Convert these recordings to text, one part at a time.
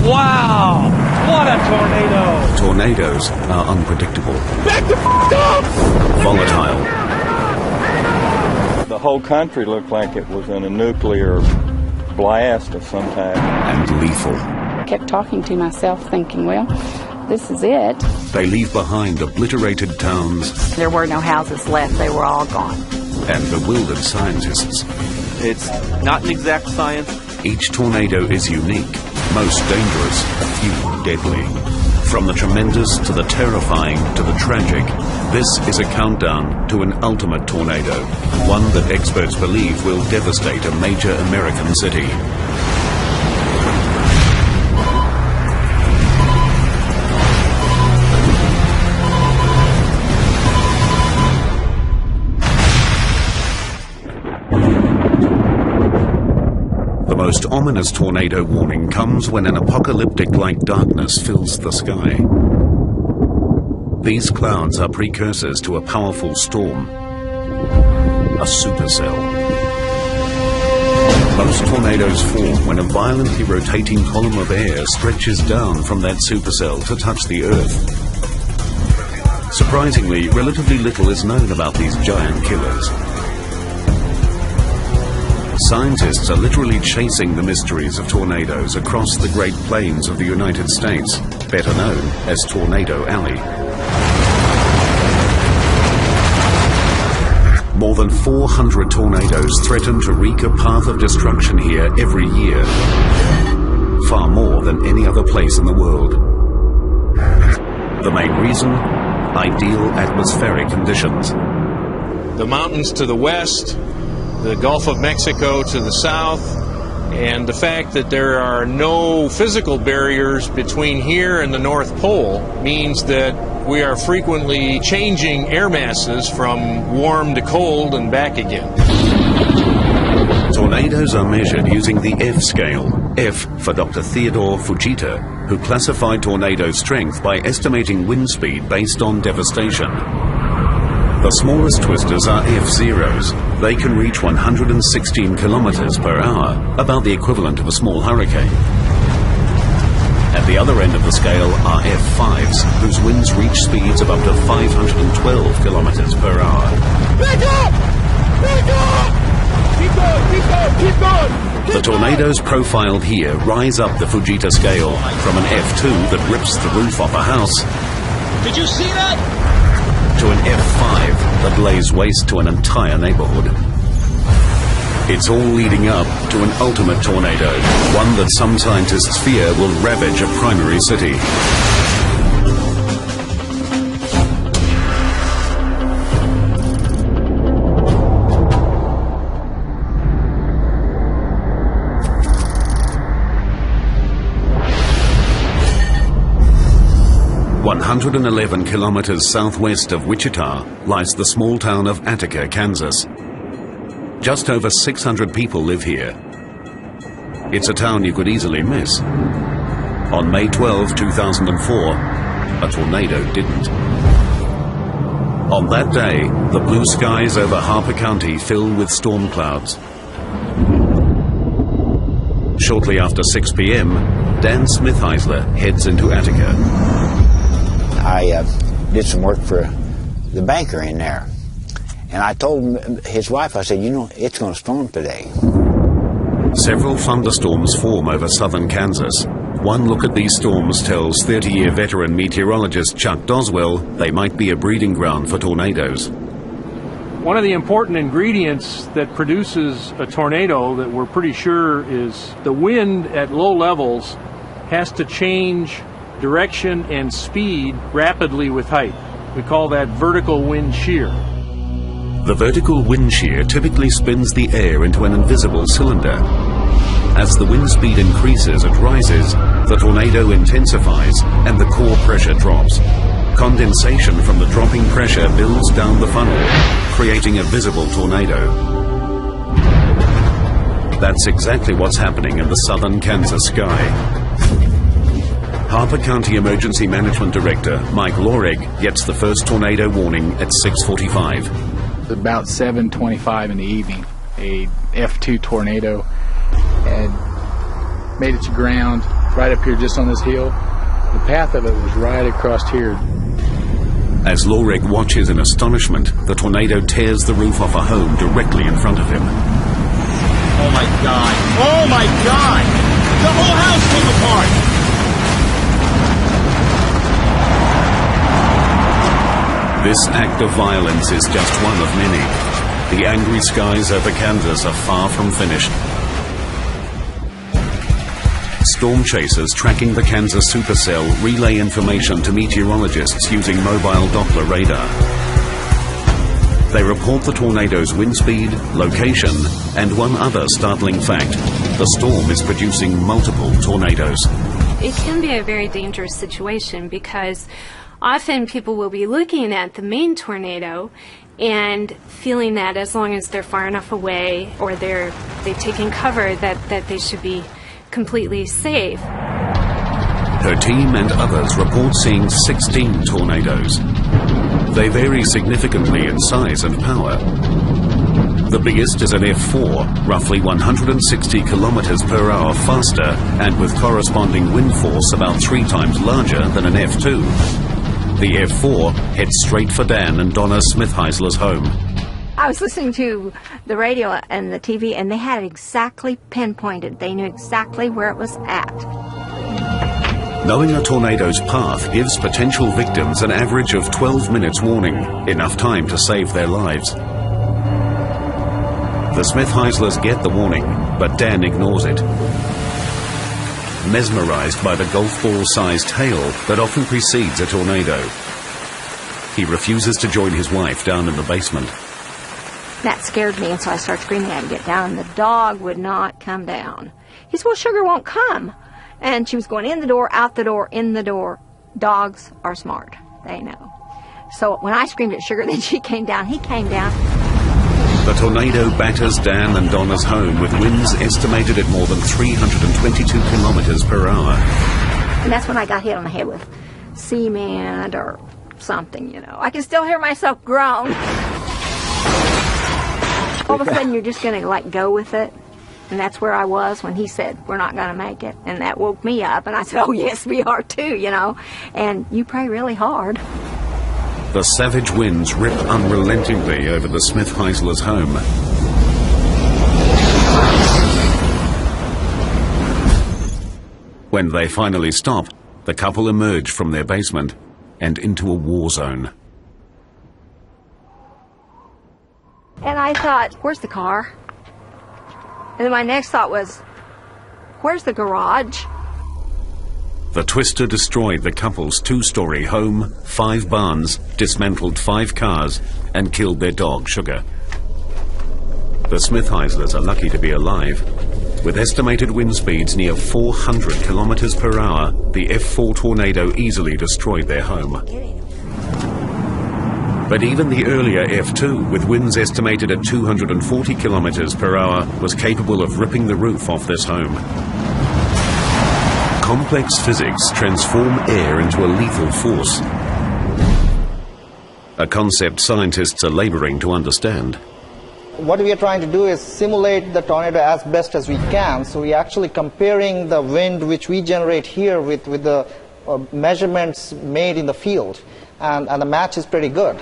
Wow! What a tornado! Tornadoes are unpredictable. Back the f*** up! Volatile. The whole country looked like it was in a nuclear blast of some type. And lethal. I kept talking to myself thinking, well, this is it. They leave behind obliterated towns. There were no houses left. They were all gone. And bewildered scientists. It's not an exact science. Each tornado is unique, most dangerous, a few deadly. From the tremendous to the terrifying to the tragic, this is a countdown to an ultimate tornado, one that experts believe will devastate a major American city. The most ominous tornado warning comes when an apocalyptic-like darkness fills the sky. These clouds are precursors to a powerful storm, a supercell. Most tornadoes form when a violently rotating column of air stretches down from that supercell to touch the Earth. Surprisingly, relatively little is known about these giant killers. Scientists are literally chasing the mysteries of tornadoes across the Great Plains of the United States, better known as Tornado Alley. More than 400 tornadoes threaten to wreak a path of destruction here every year, far more than any other place in the world. The main reason? Ideal atmospheric conditions. The mountains to the west, the Gulf of Mexico to the south, and the fact that there are no physical barriers between here and the North Pole means that we are frequently changing air masses from warm to cold and back again. Tornadoes are measured using the F scale, F for Dr. Theodore Fujita, who classified tornado strength by estimating wind speed based on devastation. The smallest twisters are F-zeros. They can reach 116 kilometers per hour, about the equivalent of a small hurricane. At the other end of the scale are F5s, whose winds reach speeds of up to 512 kilometers per hour. Back up! Back up! Keep going, keep going, keep going! The tornadoes profiled here rise up the Fujita scale from an F2 that rips the roof off a house. Did you see that? To an F5 that lays waste to an entire neighborhood. It's all leading up to an ultimate tornado, one that some scientists fear will ravage a primary city. "111 kilometers southwest of Wichita lies the small town of Attica, Kansas. Just over 600 people live here. It's a town you could easily miss. On May 12, 2004, a tornado didn't. On that day, the blue skies over Harper County fill with storm clouds. Shortly after 6 p.m., Dan Smithheisler heads into Attica. I did some work for the banker in there. And I told his wife, I said, you know, it's going to storm today. Several thunderstorms form over southern Kansas. One look at these storms tells 30-year veteran meteorologist Chuck Doswell they might be a breeding ground for tornadoes. One of the important ingredients that produces a tornado that we're pretty sure is the wind at low levels has to change direction and speed rapidly with height. We call that vertical wind shear. The vertical wind shear typically spins the air into an invisible cylinder. As the wind speed increases, it rises, the tornado intensifies, and the core pressure drops. Condensation from the dropping pressure builds down the funnel, creating a visible tornado. That's exactly what's happening in the southern Kansas sky. Harper County Emergency Management Director Mike Lorig gets the first tornado warning at 6:45. About 7:25 in the evening, a F2 tornado had made it to ground right up here just on this hill. The path of it was right across here. As Lorek watches in astonishment, the tornado tears the roof off a home directly in front of him. Oh my God! Oh my God! The whole house came apart! This act of violence is just one of many. The angry skies over Kansas are far from finished. Storm chasers tracking the Kansas supercell relay information to meteorologists using mobile Doppler radar. They report the tornado's wind speed, location, and one other startling fact: the storm is producing multiple tornadoes. It can be a very dangerous situation because often people will be looking at the main tornado and feeling that as long as they're far enough away or they've taken cover that they should be completely safe. Her team and others report seeing 16 tornadoes. They vary significantly in size and power. The biggest is an F4, roughly 160 kilometers per hour faster and with corresponding wind force about 3 times larger than an F2. The F4 heads straight for Dan and Donna Smith-Heisler's home. I was listening to the radio and the TV, and they had it exactly pinpointed. They knew exactly where it was at. Knowing a tornado's path gives potential victims an average of 12 minutes warning, enough time to save their lives. The Smith-Heislers get the warning, but Dan ignores it. Mesmerized by the golf ball-sized hail that often precedes a tornado, he refuses to join his wife down in the basement. That scared me, and so I started screaming at him to get down, and the dog would not come down. He said, well, Sugar won't come. And she was going in the door, out the door, in the door. Dogs are smart. They know. So when I screamed at Sugar, then she came down. He came down. The tornado batters Dan and Donna's home with winds estimated at more than 322 kilometers per hour. And that's when I got hit on the head with cement or something, you know. I can still hear myself groan. All of a sudden, you're just going to, like, go with it. And that's where I was when he said, we're not going to make it. And that woke me up. And I said, oh, yes, we are, too, you know. And you pray really hard. The savage winds rip unrelentingly over the Smith-Heislers' home. When they finally stop, the couple emerge from their basement and into a war zone. And I thought, where's the car? And then my next thought was, where's the garage? The twister destroyed the couple's 2-story home, 5 barns, dismantled 5 cars, and killed their dog, Sugar. The Smith-Heislers are lucky to be alive. With estimated wind speeds near 400 kilometers per hour, the F4 tornado easily destroyed their home. But even the earlier F2, with winds estimated at 240 kilometers per hour, was capable of ripping the roof off this home. Complex physics transform air into a lethal force, a concept scientists are laboring to understand. What we are trying to do is simulate the tornado as best as we can. So we're actually comparing the wind which we generate here with the measurements made in the field. And the match is pretty good.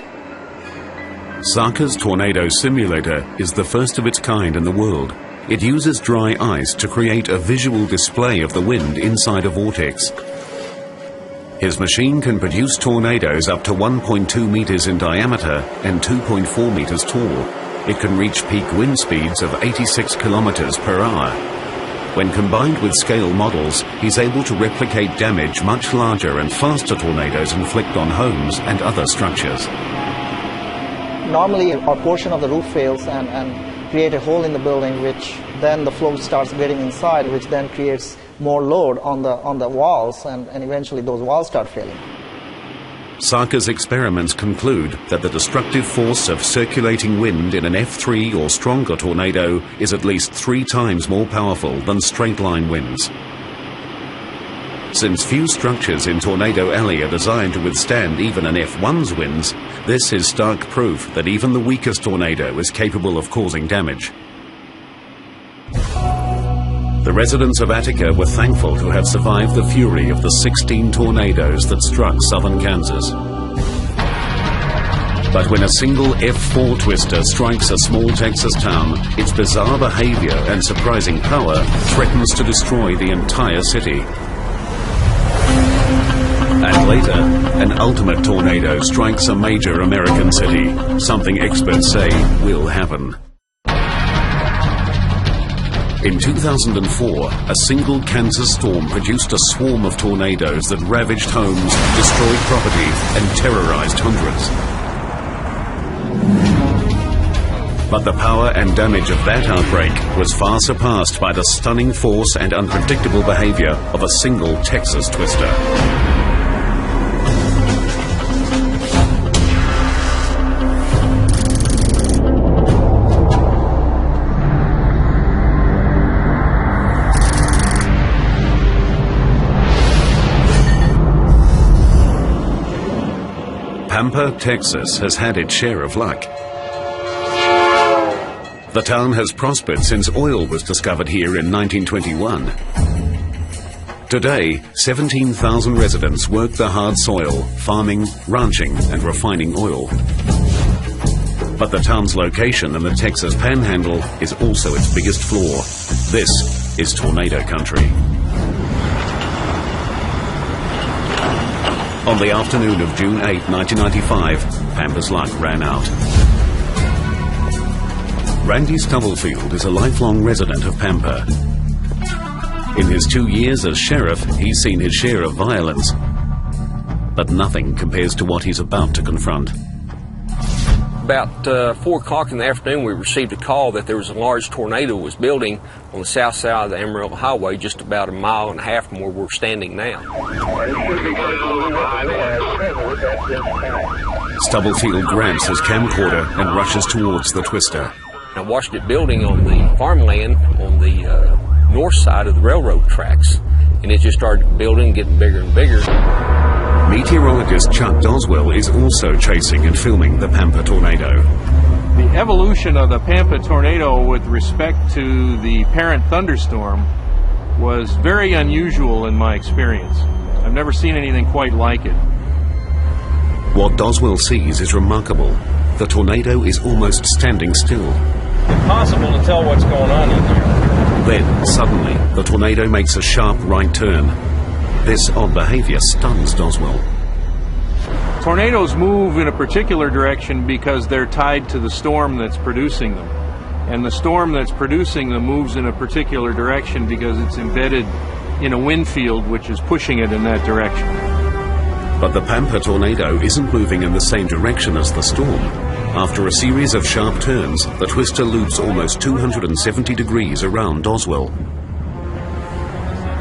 Sarka's tornado simulator is the first of its kind in the world. It uses dry ice to create a visual display of the wind inside a vortex. His machine can produce tornadoes up to 1.2 meters in diameter and 2.4 meters tall. It can reach peak wind speeds of 86 kilometers per hour. When combined with scale models, he's able to replicate damage much larger and faster tornadoes inflict on homes and other structures. Normally, a portion of the roof fails and create a hole in the building, which then the flow starts getting inside, which then creates more load on the walls, and eventually those walls start failing. Sarka's experiments conclude that the destructive force of circulating wind in an F3 or stronger tornado is at least 3 times more powerful than straight-line winds. Since few structures in Tornado Alley are designed to withstand even an F1's winds, this is stark proof that even the weakest tornado is capable of causing damage. The residents of Attica were thankful to have survived the fury of the 16 tornadoes that struck southern Kansas. But when a single F4 twister strikes a small Texas town, its bizarre behavior and surprising power threatens to destroy the entire city. And later, an ultimate tornado strikes a major American city, something experts say will happen. In 2004, a single Kansas storm produced a swarm of tornadoes that ravaged homes, destroyed property, and terrorized hundreds. But the power and damage of that outbreak was far surpassed by the stunning force and unpredictable behavior of a single Texas twister. Pampa, Texas has had its share of luck. The town has prospered since oil was discovered here in 1921. Today, 17,000 residents work the hard soil, farming, ranching, and refining oil. But the town's location in the Texas Panhandle is also its biggest flaw. This is tornado country. On the afternoon of June 8, 1995, Pampa's luck ran out. Randy Stubblefield is a lifelong resident of Pampa. In his 2 years as sheriff, he's seen his share of violence, but nothing compares to what he's about to confront. About 4 o'clock in the afternoon, we received a call that there was a large tornado was building on the south side of the Amarillo Highway, just about 1.5 miles from where we're standing now. Stubblefield grabs his camcorder and rushes towards the twister. I watched it building on the farmland on the north side of the railroad tracks, and it just started building, getting bigger and bigger. Meteorologist Chuck Doswell is also chasing and filming the Pampa tornado. The evolution of the Pampa tornado with respect to the parent thunderstorm was very unusual in my experience. I've never seen anything quite like it. What Doswell sees is remarkable. The tornado is almost standing still. Impossible to tell what's going on in there. Then, suddenly, the tornado makes a sharp right turn. This odd behavior stuns Doswell. Tornadoes move in a particular direction because they're tied to the storm that's producing them. And the storm that's producing them moves in a particular direction because it's embedded in a wind field which is pushing it in that direction. But the Pampa tornado isn't moving in the same direction as the storm. After a series of sharp turns, the twister loops almost 270 degrees around Doswell.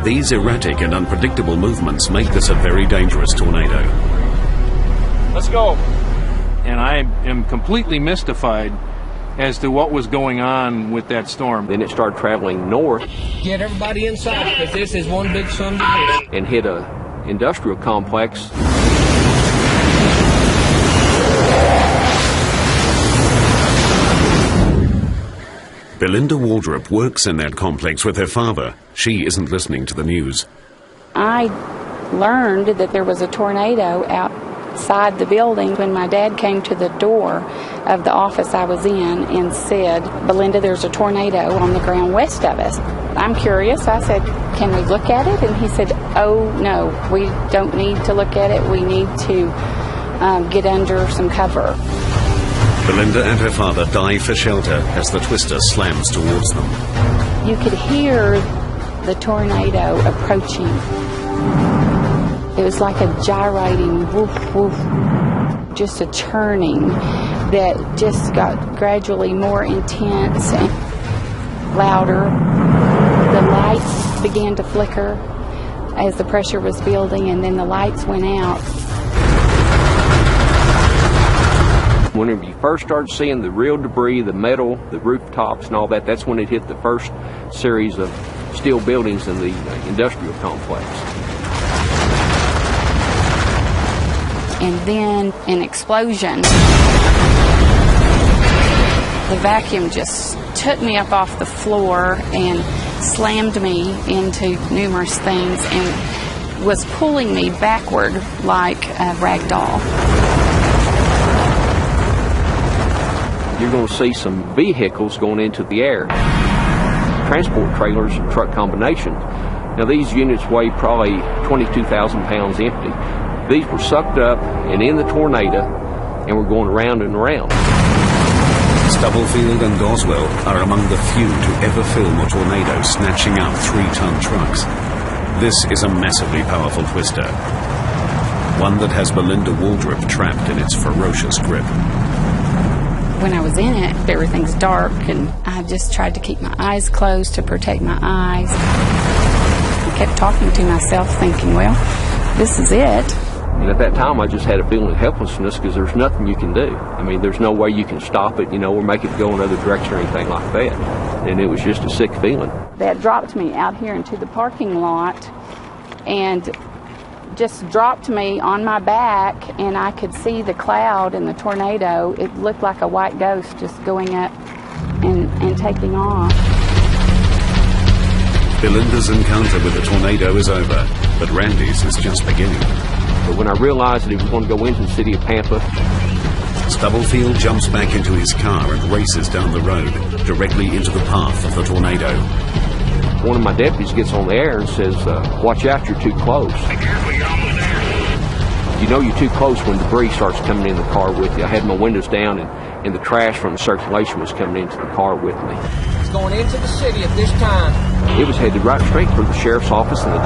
These erratic and unpredictable movements make this a very dangerous tornado. Let's go. And I am completely mystified as to what was going on with that storm. Then it started traveling north. Get everybody inside, because this is one big son of a bitch. And hit a industrial complex. Belinda Waldrop works in that complex with her father. She isn't listening to the news. I learned that there was a tornado outside the building when my dad came to the door of the office I was in and said, "Belinda, there's a tornado on the ground west of us." I'm curious. I said, "Can we look at it?" And he said, "Oh, no, we don't need to look at it. We need to get under some cover." Belinda and her father dive for shelter as the twister slams towards them. You could hear the tornado approaching. It was like a gyrating woof woof, just a churning that just got gradually more intense and louder. The lights began to flicker as the pressure was building, and then the lights went out. Whenever you first started seeing the real debris, the metal, the rooftops and all that, that's when it hit the first series of steel buildings in the industrial complex. And then an explosion. The vacuum just took me up off the floor and slammed me into numerous things and was pulling me backward like a rag doll. You're going to see some vehicles going into the air. Transport trailers and truck combination. Now these units weigh probably 22,000 pounds empty. These were sucked up and in the tornado and were going around and around. Stubblefield and Goswell are among the few to ever film a tornado snatching up 3-ton trucks. This is a massively powerful twister, one that has Belinda Waldrop trapped in its ferocious grip. When I was in it, everything's dark, and I just tried to keep my eyes closed to protect my eyes. I kept talking to myself, thinking, well, this is it. And at that time, I just had a feeling of helplessness because there's nothing you can do. I mean, there's no way you can stop it, or make it go another direction or anything like that. And it was just a sick feeling. They had dropped me out here into the parking lot and just dropped me on my back, and I could see the cloud and the tornado. It looked like a white ghost just going up and taking off. Belinda's encounter with the tornado is over, but Randy's is just beginning. But when I realized that he was going to go into the city of Pampa, Stubblefield jumps back into his car and races down the road, directly into the path of the tornado. One of my deputies gets on the air and says, watch out, you're too close. You know you're too close when debris starts coming in the car with you. I had my windows down and the trash from the circulation was coming into the car with me. It's going into the city at this time. It was headed right straight for the sheriff's office and the